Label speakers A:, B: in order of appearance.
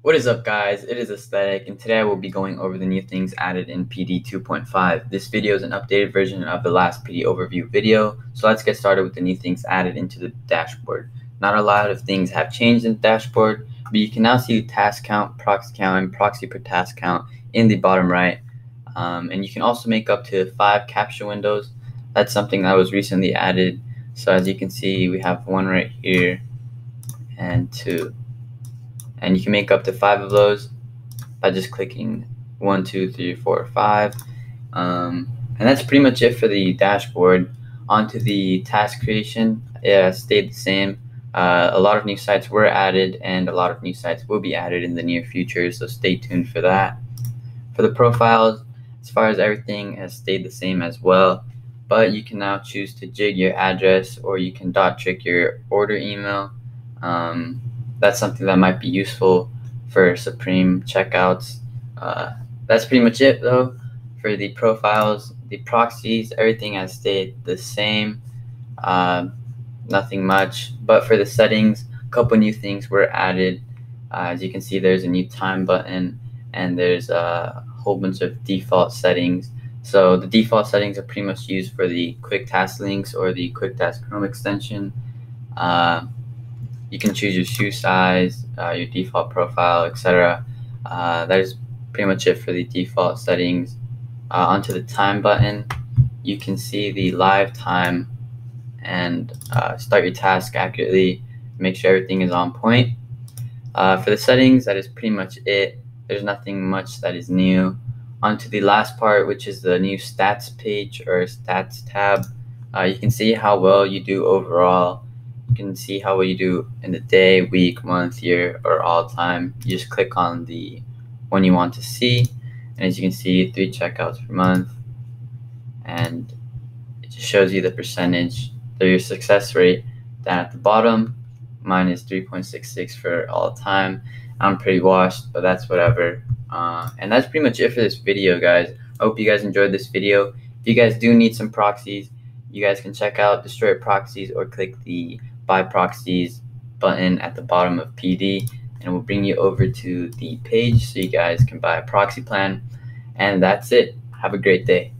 A: What is up, guys? It is Aesthetic, and today I will be going over the new things added in PD 2.5. This video is an updated version of the last PD overview video, so let's get started with the new things added into the dashboard. Not a lot of things have changed in the dashboard, but you can now see task count, and proxy per task count in the bottom right. And you can also make up to 5 caption windows. That's something that was recently added. So as you can see, we have one right here and 2. And you can make up to 5 of those by just clicking 1, 2, 3, 4, 5. And that's pretty much it for the dashboard. Onto the task creation, it stayed the same. A lot of new sites were added, and a lot of new sites will be added in the near future, so stay tuned for that. For the profiles, as far as everything has stayed the same as well, but you can now choose to jig your address, or you can dot trick your order email. That's something that might be useful for Supreme checkouts. That's pretty much it though. For the profiles, the proxies, everything has stayed the same. Nothing much. But for the settings, a couple new things were added. As you can see, there's a new time button, and there's a whole bunch of default settings. So the default settings are pretty much used for the quick task links or the quick task Chrome extension. You can choose your shoe size, your default profile, etc. That is pretty much it for the default settings. Onto the time button, you can see the live time and start your task accurately, make sure everything is on point. For the settings, that is pretty much it. There's nothing much that is new. Onto the last part, which is the new stats page or stats tab. You can see how well you do overall. You can see how well you do in the day, week, month, year, or all time. You just click on the one you want to see, and as you can see, 3 checkouts per month, and it just shows you the percentage, your success rate down at the bottom. Mine is 3.66 for all time. I'm pretty washed, but that's whatever. And that's pretty much it for this video, guys. I hope you guys enjoyed this video. If you guys do need some proxies, you guys can check out Destroy Proxies or click the Buy Proxies button at the bottom of PD, and it will bring you over to the page so you guys can buy a proxy plan. And that's it. Have a great day.